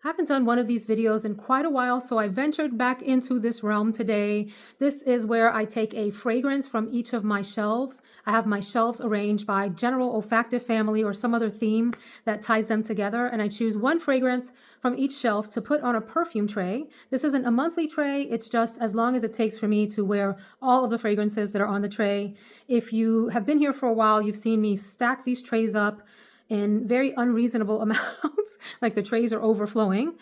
I haven't done one of these videos in quite a while, so I ventured back into this realm today. This is where I take a fragrance from each of my shelves. I have my shelves arranged by general olfactive family or some other theme that ties them together, and I choose one fragrance from each shelf to put on a perfume tray. This isn't a monthly tray, it's just as long as it takes for me to wear all of the fragrances that are on the tray. If you have been here for a while, you've seen me stack these trays up in very unreasonable amounts, like the trays are overflowing.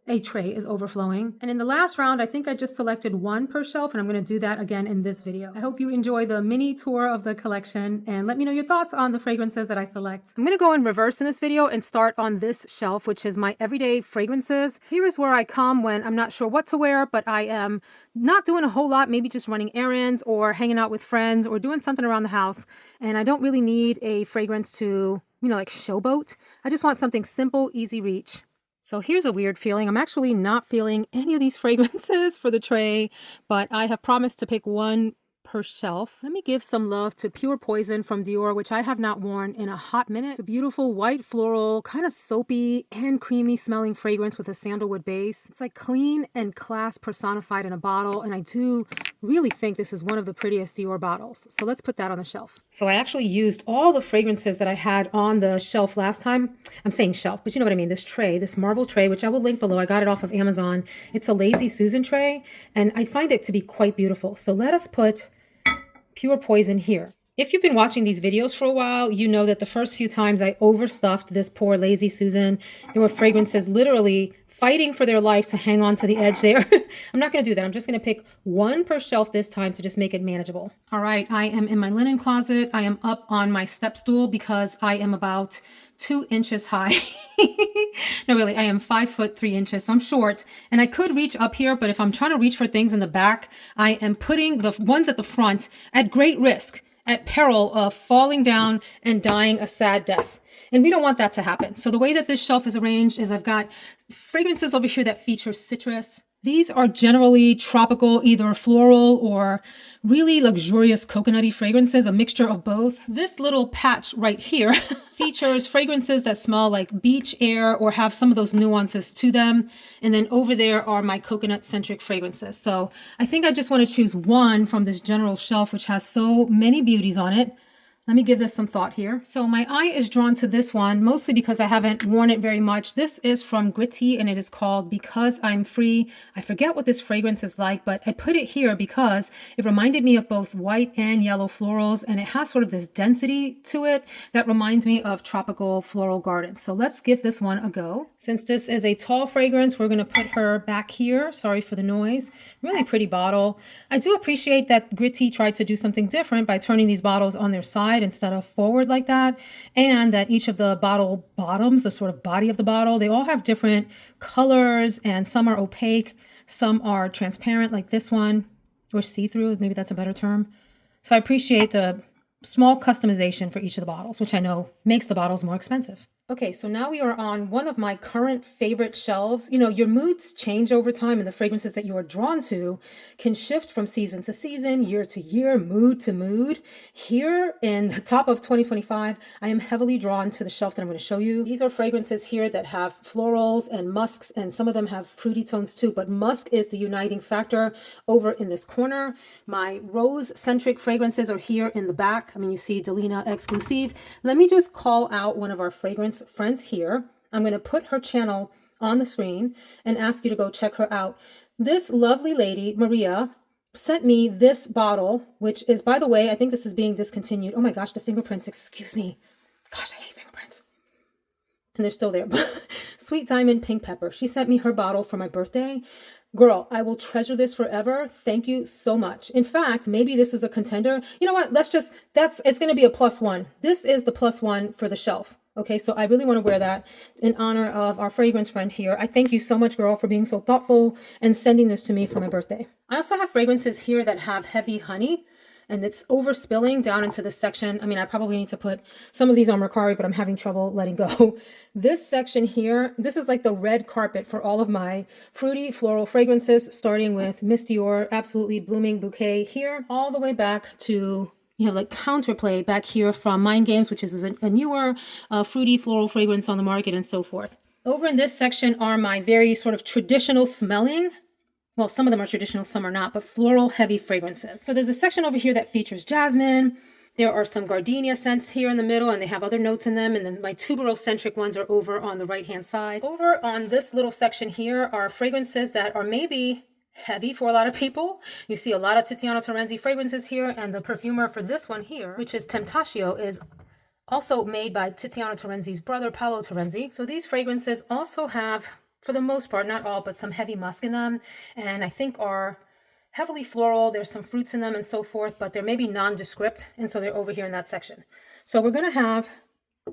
A tray is overflowing. And in the last round, I think I just selected one per shelf, and I'm going to do that again in this video. I hope you enjoy the mini tour of the collection and let me know your thoughts on the fragrances that I select. I'm going to go in reverse in this video and start on this shelf, which is my everyday fragrances. Here is where I come when I'm not sure what to wear, but I am not doing a whole lot, maybe just running errands or hanging out with friends or doing something around the house. And I don't really need a fragrance to, like showboat. I just want something simple, easy reach. So here's a weird feeling. I'm actually not feeling any of these fragrances for the tray, but I have promised to pick one per shelf. Let me give some love to Pure Poison from Dior, which I have not worn in a hot minute. It's a beautiful white floral, kind of soapy and creamy smelling fragrance with a sandalwood base. It's like clean and class personified in a bottle, and I do really think this is one of the prettiest Dior bottles. So let's put that on the shelf. So I actually used all the fragrances that I had on the shelf last time. I'm saying shelf, but you know what I mean. This tray, this marble tray, which I will link below. I got it off of Amazon. It's a Lazy Susan tray, and I find it to be quite beautiful. So let us put Pure Poison here. If you've been watching these videos for a while, you know that the first few times I overstuffed this poor Lazy Susan. There were fragrances literally fighting for their life to hang on to the edge there. I'm not going to do that. I'm just going to pick one per shelf this time to just make it manageable. All right, I am in my linen closet. I am up on my step stool because I am about 2 inches high. No, really, I am 5'3", so I'm short, and I could reach up here, but if I'm trying to reach for things in the back, I am putting the ones at the front at great risk, at peril of falling down and dying a sad death. And we don't want that to happen. So the way that this shelf is arranged is I've got fragrances over here that feature citrus. These are generally tropical, either floral or really luxurious coconutty fragrances, a mixture of both. This little patch right here features fragrances that smell like beach air or have some of those nuances to them. And then over there are my coconut-centric fragrances. So I think I just want to choose one from this general shelf, which has so many beauties on it. Let me give this some thought here. So my eye is drawn to this one, mostly because I haven't worn it very much. This is from Gritti, and it is called Because I'm Free. I forget what this fragrance is like, but I put it here because it reminded me of both white and yellow florals, and it has sort of this density to it that reminds me of tropical floral gardens. So let's give this one a go. Since this is a tall fragrance, we're going to put her back here. Sorry for the noise. Really pretty bottle. I do appreciate that Gritti tried to do something different by turning these bottles on their side instead of forward like that, and that each of the bottle bottoms, the sort of body of the bottle, they all have different colors, and some are opaque, some are transparent like this one, or see-through, maybe that's a better term. So I appreciate the small customization for each of the bottles, which I know makes the bottles more expensive. Okay, so now we are on one of my current favorite shelves. You know, your moods change over time, and the fragrances that you are drawn to can shift from season to season, year to year, mood to mood. Here in the top of 2025, I am heavily drawn to the shelf that I'm going to show you. These are fragrances here that have florals and musks, and some of them have fruity tones too, but musk is the uniting factor over in this corner. My rose-centric fragrances are here in the back. I mean, you see Delina Exclusive. Let me just call out one of our fragrance friends here. I'm going to put her channel on the screen and ask you to go check her out. This lovely lady, Maria, sent me this bottle, which is, by the way, I think this is being discontinued. Oh my gosh, the fingerprints, excuse me. Gosh, I hate fingerprints. And they're still there. Sweet Diamond Pink Pepper. She sent me her bottle for my birthday. Girl, I will treasure this forever. Thank you so much. In fact, maybe this is a contender. You know what? It's going to be a +1. This is the +1 for the shelf. Okay, so I really want to wear that in honor of our fragrance friend here. I thank you so much, girl, for being so thoughtful and sending this to me for my birthday. I also have fragrances here that have heavy honey, and it's overspilling down into this section. I mean, I probably need to put some of these on Mercari, but I'm having trouble letting go. This section here, this is like the red carpet for all of my fruity floral fragrances, starting with Miss Dior, Absolutely Blooming Bouquet here, all the way back to, you have like Counterplay back here from Mind Games, which is a newer fruity floral fragrance on the market, and so forth. Over in this section are my very sort of traditional smelling, well, some of them are traditional, some are not, but floral heavy fragrances. So there's a section over here that features jasmine. There are some gardenia scents here in the middle, and they have other notes in them. And then my tuberose-centric ones are over on the right-hand side. Over on this little section here are fragrances that are maybe heavy for a lot of people. You see a lot of Tiziano Terenzi fragrances here, and the perfumer for this one here, which is Temptatio, is also made by Tiziano Terenzi's brother, Paolo Terenzi. So these fragrances also have, for the most part, not all, but some heavy musk in them, and I think are heavily floral. There's some fruits in them and so forth, but they're maybe nondescript, and so they're over here in that section. So we're going to have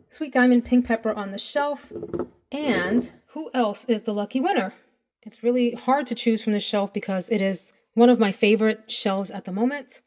Sweet Diamond Pink Pepper on the shelf, and who else is the lucky winner? It's really hard to choose from this shelf because it is one of my favorite shelves at the moment.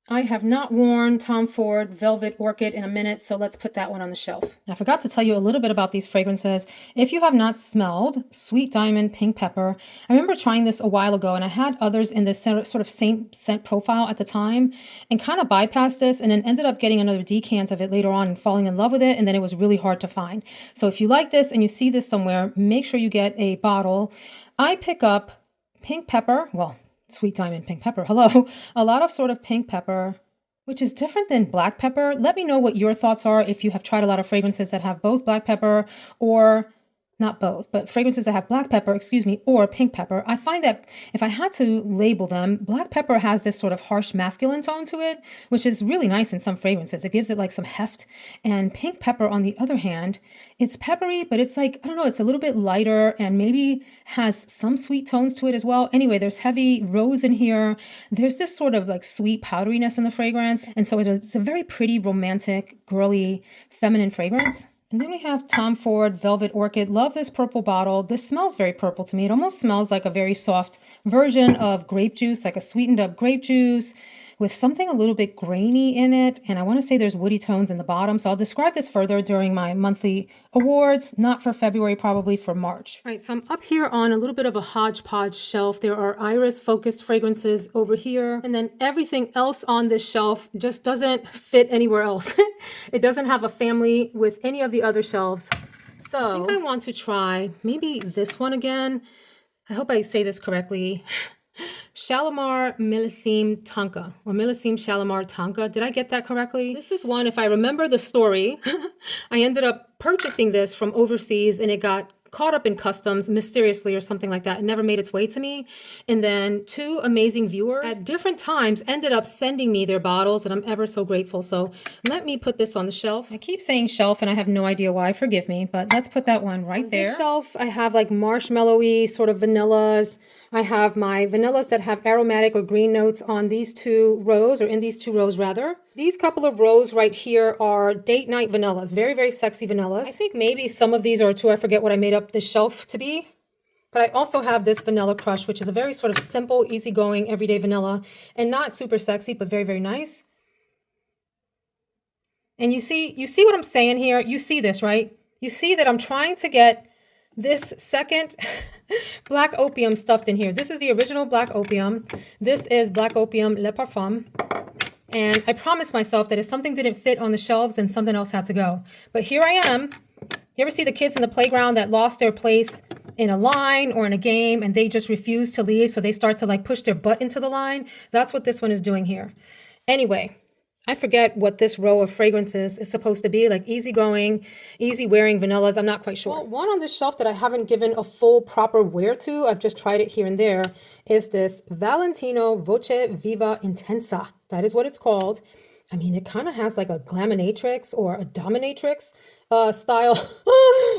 I have not worn Tom Ford Velvet Orchid in a minute, so let's put that one on the shelf. I forgot to tell you a little bit about these fragrances. If you have not smelled Sweet Diamond Pink Pepper, I remember trying this a while ago, and I had others in this sort of same scent profile at the time and kind of bypassed this and then ended up getting another decant of it later on and falling in love with it, and then it was really hard to find. So if you like this and you see this somewhere, make sure you get a bottle. I pick up pink pepper, well, Sweet Diamond Pink Pepper, hello. A lot of sort of pink pepper, which is different than black pepper. Let me know what your thoughts are if you have tried a lot of fragrances that have both black pepper or not both, but fragrances that have black pepper, excuse me, or pink pepper. I find that if I had to label them, black pepper has this sort of harsh masculine tone to it, which is really nice in some fragrances. It gives it like some heft. And pink pepper, on the other hand, it's peppery, but it's like, I don't know, it's a little bit lighter and maybe has some sweet tones to it as well. Anyway, there's heavy rose in here. There's this sort of like sweet powderiness in the fragrance. And so it's a very pretty, romantic, girly, feminine fragrance. And then we have Tom Ford Velvet Orchid. Love this purple bottle. This smells very purple to me. It almost smells like a very soft version of grape juice, like a sweetened up grape juice with something a little bit grainy in it. And I want to say there's woody tones in the bottom. So I'll describe this further during my monthly awards, not for February, probably for March. All right, so I'm up here on a little bit of a hodgepodge shelf. There are iris focused fragrances over here. And then everything else on this shelf just doesn't fit anywhere else. It doesn't have a family with any of the other shelves. So I think I want to try maybe this one again. I hope I say this correctly. Shalimar Millisime Tonka, or Millisime Shalimar Tonka. Did I get that correctly? This is one, if I remember the story, I ended up purchasing this from overseas and it got caught up in customs mysteriously or something like that. It never made its way to me. And then two amazing viewers at different times ended up sending me their bottles, and I'm ever so grateful. So let me put this on the shelf. I keep saying shelf and I have no idea why, forgive me, but let's put that one right there. On this shelf, I have like marshmallowy sort of vanillas. I have my vanillas that have aromatic or green notes on these two rows, or in these two rows rather. These couple of rows right here are date night vanillas, very, very sexy vanillas. I think maybe some of these are two, I forget what I made up this shelf to be. But I also have this Vanilla Crush, which is a very sort of simple, easygoing, everyday vanilla, and not super sexy, but very, very nice. And you see what I'm saying here? You see this, right? You see that I'm trying to get this second Black Opium stuffed in here. This is the original Black Opium. This is Black Opium Le Parfum. And I promised myself that if something didn't fit on the shelves, then something else had to go. But here I am. You ever see the kids in the playground that lost their place in a line or in a game and they just refuse to leave, so they start to like push their butt into the line? That's what this one is doing here. Anyway, I forget what this row of fragrances is supposed to be, like easygoing, easy wearing vanillas. I'm not quite sure. Well, one on this shelf that I haven't given a full proper wear to, I've just tried it here and there, is this Valentino VOCE Viva Intensa. That is what it's called. I mean, it kind of has like a glaminatrix or a dominatrix style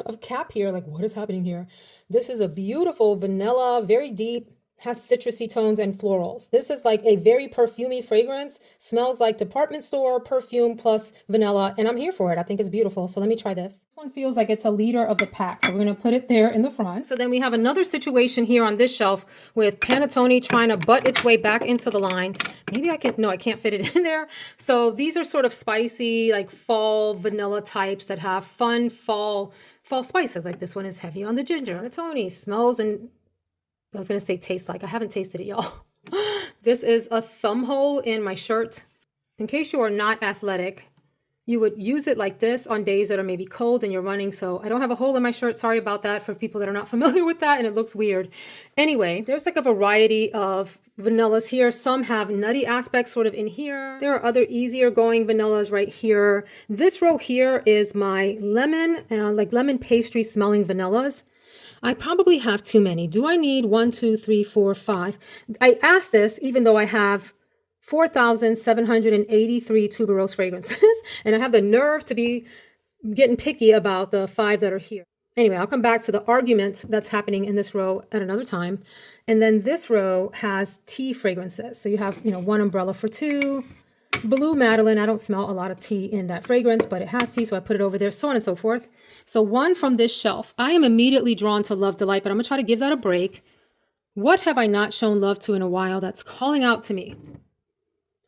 of cap here. Like, what is happening here? This is a beautiful vanilla, very deep, has citrusy tones and florals. This is like a very perfumey fragrance. Smells like department store perfume plus vanilla, and I'm here for it. I think it's beautiful. So let me try this. This one feels like it's a leader of the pack. So we're gonna put it there in the front. So then we have another situation here on this shelf with Panettone trying to butt its way back into the line. Maybe I can, no, I can't fit it in there. So these are sort of spicy, like fall vanilla types that have fun fall spices. Like this one is heavy on the ginger. Panettone smells and I was going to say tastes like. I haven't tasted it, y'all. This is a thumb hole in my shirt. In case you are not athletic, You would use it like this on days that are maybe cold and you're running. So I don't have a hole in my shirt. Sorry about that for people that are not familiar with that and it looks weird. Anyway, there's like a variety of vanillas here. Some have nutty aspects sort of in here. There are other easier going vanillas right here. This row here is my lemon, like lemon pastry smelling vanillas. I probably have too many. Do I need 1, 2, 3, 4, 5? I asked this even though I have 4,783 tuberose fragrances, and I have the nerve to be getting picky about the 5 that are here. Anyway, I'll come back to the argument that's happening in this row at another time. And then this row has tea fragrances. So you have, one umbrella for 2. Blue Madeleine, I don't smell a lot of tea in that fragrance, but it has tea, so I put it over there, so on and so forth. So 1 from this shelf. I am immediately drawn to Love Delight, but I'm going to try to give that a break. What have I not shown love to in a while that's calling out to me?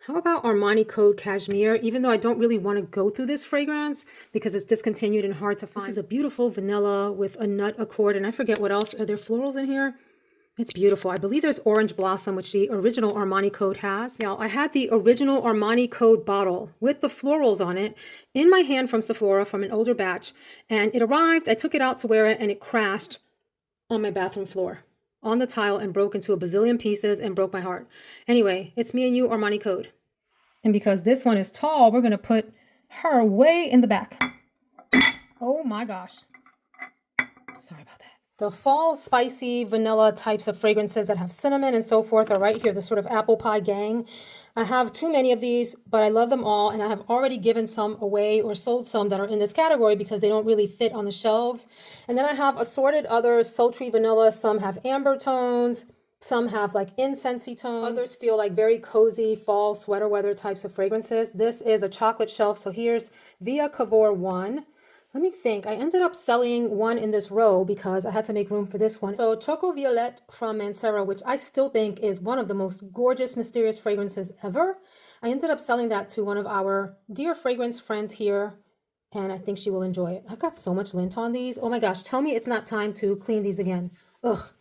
How about Armani Code Cashmere? Even though I don't really want to go through this fragrance because it's discontinued and hard to find. This is a beautiful vanilla with a nut accord, and I forget what else. Are there florals in here? It's beautiful. I believe there's Orange Blossom, which the original Armani Code has. Now, I had the original Armani Code bottle with the florals on it in my hand from Sephora from an older batch, and it arrived. I took it out to wear it, and it crashed on my bathroom floor, on the tile, and broke into a bazillion pieces and broke my heart. Anyway, it's me and you, Armani Code. And because this one is tall, we're going to put her way in the back. Oh my gosh. Sorry about that. The fall spicy vanilla types of fragrances that have cinnamon and so forth are right here, the sort of apple pie gang. I have too many of these, but I love them all. And I have already given some away or sold some that are in this category because they don't really fit on the shelves. And then I have assorted others, sultry vanilla. Some have amber tones. Some have like incensey tones. Others feel like very cozy fall sweater weather types of fragrances. This is a chocolate shelf. So here's Via Cavour 1. Let me think. I ended up selling 1 in this row because I had to make room for this one. So Choco Violette from Mancera, which I still think is one of the most gorgeous, mysterious fragrances ever. I ended up selling that to one of our dear fragrance friends here, and I think she will enjoy it. I've got so much lint on these. Oh my gosh, tell me it's not time to clean these again. Ugh.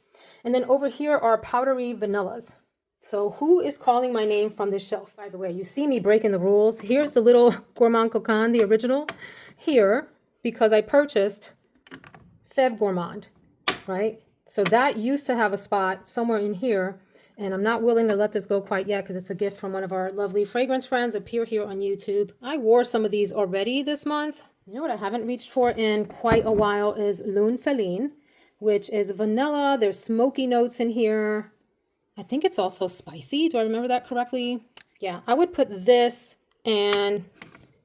And then over here are powdery vanillas. So who is calling my name from this shelf? By the way, you see me breaking the rules. Here's the little Gourmand Cocan, the original, here, because I purchased Fève Gourmand, right? So that used to have a spot somewhere in here, and I'm not willing to let this go quite yet because it's a gift from one of our lovely fragrance friends appear here on YouTube. I wore some of these already this month. You know what I haven't reached for in quite a while is LUNE FELINE, which is vanilla. There's smoky notes in here. I think it's also spicy. Do I remember that correctly? Yeah, I would put this and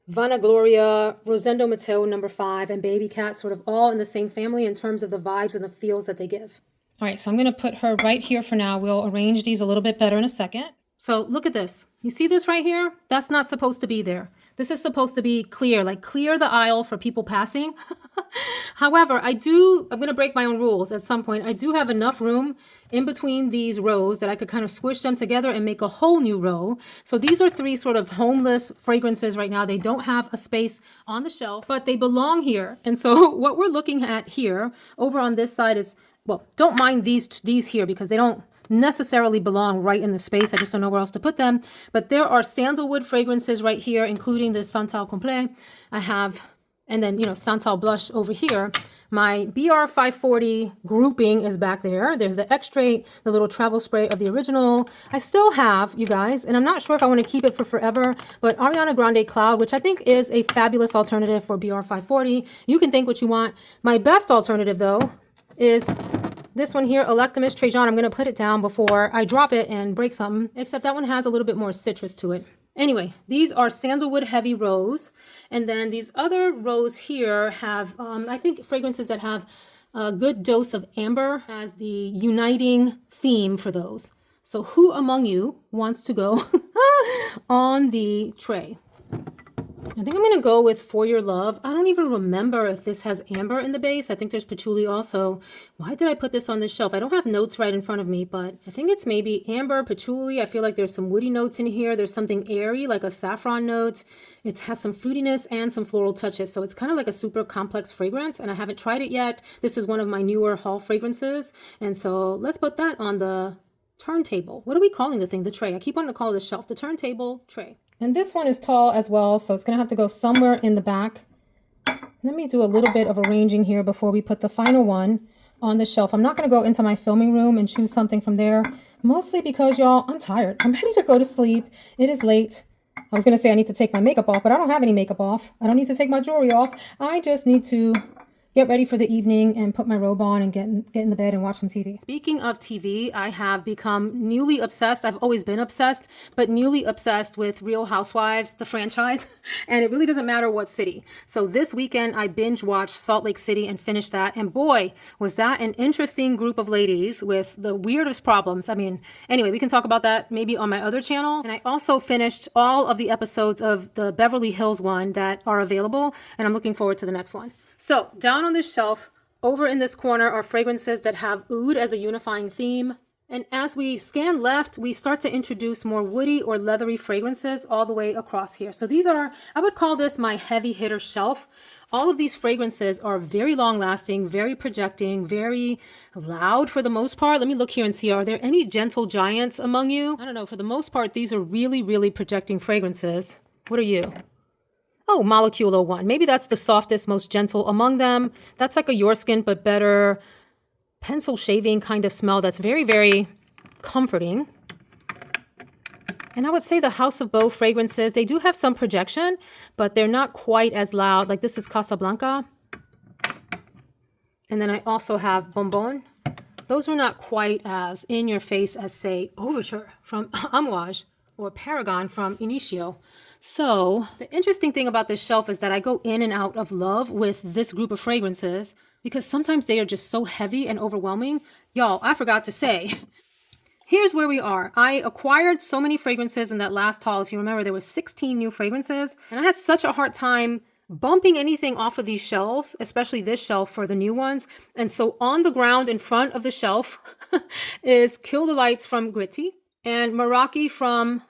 Vanagloria, Rosendo Mateo number 5, and Baby Cat sort of all in the same family in terms of the vibes and the feels that they give. All right, so I'm going to put her right here for now. We'll arrange these a little bit better in a second. So look at this. You see this right here? That's not supposed to be there. This is supposed to be clear, like clear the aisle for people passing. However, I'm going to break my own rules at some point. I do have enough room in between these rows that I could kind of squish them together and make a whole new row. So these are 3 sort of homeless fragrances right now. They don't have a space on the shelf, but they belong here. And so what we're looking at here over on this side is, well, don't mind these here because they don't necessarily belong right in the space. I just don't know where else to put them. But there are sandalwood fragrances right here, including the Santal Complet. I have, and then, Santal Blush over here. My BR 540 grouping is back there. There's the Extrait, the little travel spray of the original. I still have, you guys, and I'm not sure if I want to keep it for forever, but Ariana Grande Cloud, which I think is a fabulous alternative for BR 540. You can think what you want. My best alternative, though, is this one here, Electimus Trajan. I'm going to put it down before I drop it and break something, except that one has a little bit more citrus to it. Anyway, these are sandalwood heavy rose. And then these other rows here have, I think, fragrances that have a good dose of amber as the uniting theme for those. So who among you wants to go on the tray? I think I'm going to go with For Your Love. I don't even remember if this has amber in the base. I think there's patchouli also. Why did I put this on this shelf? I don't have notes right in front of me, but I think it's maybe amber, patchouli. I feel like there's some woody notes in here. There's something airy, like a saffron note. It has some fruitiness and some floral touches. So it's kind of like a super complex fragrance, and I haven't tried it yet. This is one of my newer haul fragrances. And so let's put that on the turntable. What are we calling the thing? The tray. I keep wanting to call this shelf the turntable tray. And this one is tall as well, so it's going to have to go somewhere in the back. Let me do a little bit of arranging here before we put the final one on the shelf. I'm not going to go into my filming room and choose something from there, mostly because, y'all, I'm tired. I'm ready to go to sleep. It is late. I was going to say I need to take my makeup off, but I don't have any makeup off. I don't need to take my jewelry off. I just need to get ready for the evening and put my robe on and get in the bed and watch some TV. Speaking of TV, I have become newly obsessed. I've always been obsessed, but newly obsessed with Real Housewives, the franchise. And it really doesn't matter what city. So this weekend, I binge watched Salt Lake City and finished that. And boy, was that an interesting group of ladies with the weirdest problems. I mean, anyway, we can talk about that maybe on my other channel. And I also finished all of the episodes of the Beverly Hills one that are available. And I'm looking forward to the next one. So down on this shelf, over in this corner are fragrances that have oud as a unifying theme. And as we scan left, we start to introduce more woody or leathery fragrances all the way across here. So these are, I would call this my heavy hitter shelf. All of these fragrances are very long lasting, very projecting, very loud for the most part. Let me look here and see, are there any gentle giants among you? I don't know, for the most part, these are really, really projecting fragrances. What are you? Oh, Molecule 01. Maybe that's the softest, most gentle among them. That's like a Your Skin, but better pencil shaving kind of smell that's very, very comforting. And I would say the House of Beau fragrances, they do have some projection, but they're not quite as loud. Like this is Casablanca. And then I also have Bonbon. Those are not quite as in your face as, say, Overture from Amouage or Paragon from Initio. So the interesting thing about this shelf is that I go in and out of love with this group of fragrances because sometimes they are just so heavy and overwhelming. Y'all, I forgot to say, here's where we are. I acquired so many fragrances in that last haul. If you remember, there was 16 new fragrances and I had such a hard time bumping anything off of these shelves, especially this shelf for the new ones. And so on the ground in front of the shelf is Kill the Lights from Gritti and Meraki from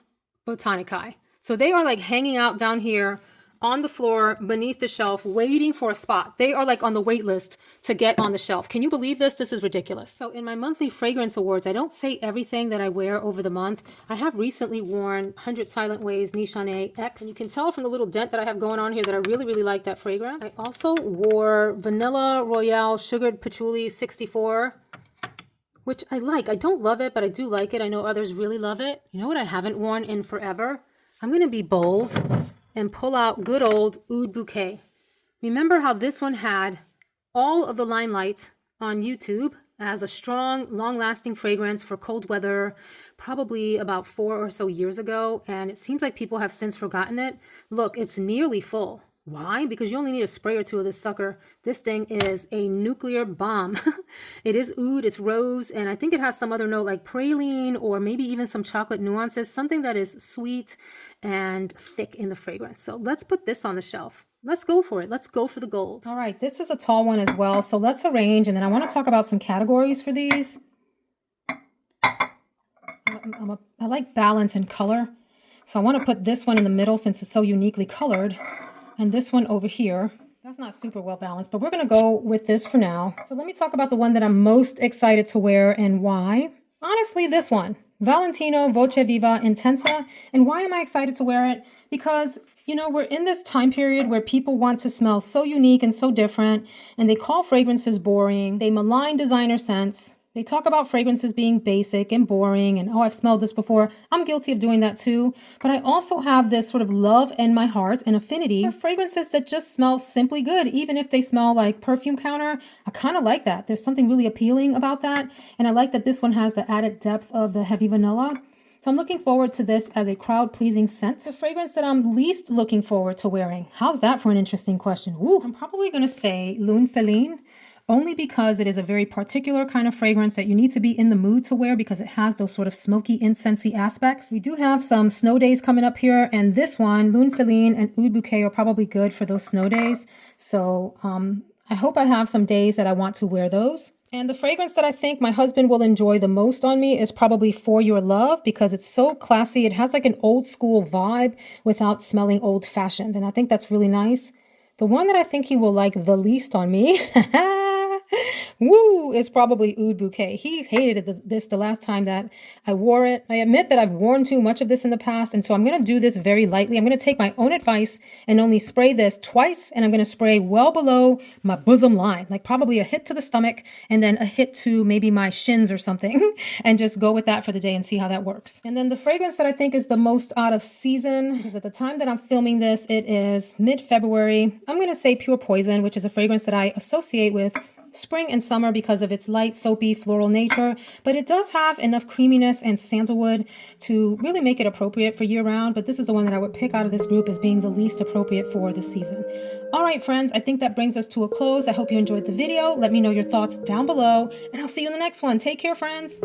Botanicae. So they are like hanging out down here on the floor beneath the shelf, waiting for a spot. They are like on the wait list to get on the shelf. Can you believe this? This is ridiculous. So in my monthly fragrance awards, I don't say everything that I wear over the month. I have recently worn 100 Silent Ways Nichane X. And you can tell from the little dent that I have going on here that I really, really like that fragrance. I also wore Vanilla Royale Sugared Patchouli 64. Which I like. I don't love it, but I do like it. I know others really love it. You know what I haven't worn in forever? I'm going to be bold and pull out good old Oud Bouquet. Remember how this one had all of the limelight on YouTube as a strong, long-lasting fragrance for cold weather, probably about 4 or so years ago, and it seems like people have since forgotten it. Look, it's nearly full. Why? Because you only need a spray or two of this sucker. This thing is a nuclear bomb. It is oud, it's rose, and I think it has some other note like praline or maybe even some chocolate nuances, something that is sweet and thick in the fragrance. So let's put this on the shelf. Let's go for it. Let's go for the gold. All right, this is a tall one as well. So let's arrange, and then I want to talk about some categories for these. I like balance and color. So I want to put this one in the middle since it's so uniquely colored. And this one over here, that's not super well balanced, but we're going to go with this for now. So let me talk about the one that I'm most excited to wear and why. Honestly, this one, Valentino Voce Viva Intensa. And why am I excited to wear it? Because, you know, we're in this time period where people want to smell so unique and so different, and they call fragrances boring. They malign designer scents. They talk about fragrances being basic and boring and, oh, I've smelled this before. I'm guilty of doing that too. But I also have this sort of love in my heart and affinity for fragrances that just smell simply good, even if they smell like perfume counter. I kind of like that. There's something really appealing about that. And I like that this one has the added depth of the heavy vanilla. So I'm looking forward to this as a crowd-pleasing scent. The fragrance that I'm least looking forward to wearing. How's that for an interesting question? Ooh, I'm probably going to say LUNE FELINE. Only because it is a very particular kind of fragrance that you need to be in the mood to wear because it has those sort of smoky, incensey aspects. We do have some snow days coming up here, and this one, LUNE FELINE and Oud Bouquet, are probably good for those snow days. So I hope I have some days that I want to wear those. And the fragrance that I think my husband will enjoy the most on me is probably For Your Love because it's so classy. It has like an old school vibe without smelling old fashioned, and I think that's really nice. The one that I think he will like the least on me Woo, it's probably Oud Bouquet. He hated this the last time that I wore it. I admit that I've worn too much of this in the past, and so I'm going to do this very lightly. I'm going to take my own advice and only spray this twice, and I'm going to spray well below my bosom line, like probably a hit to the stomach and then a hit to maybe my shins or something, and just go with that for the day and see how that works. And then the fragrance that I think is the most out of season, because at the time that I'm filming this, it is mid-February. I'm going to say Pure Poison, which is a fragrance that I associate with spring and summer because of its light, soapy, floral nature, but it does have enough creaminess and sandalwood to really make it appropriate for year-round. But this is the one that I would pick out of this group as being the least appropriate for this season. All right, friends, I think that brings us to a close. I hope you enjoyed the video. Let me know your thoughts down below, and I'll see you in the next one. Take care, friends.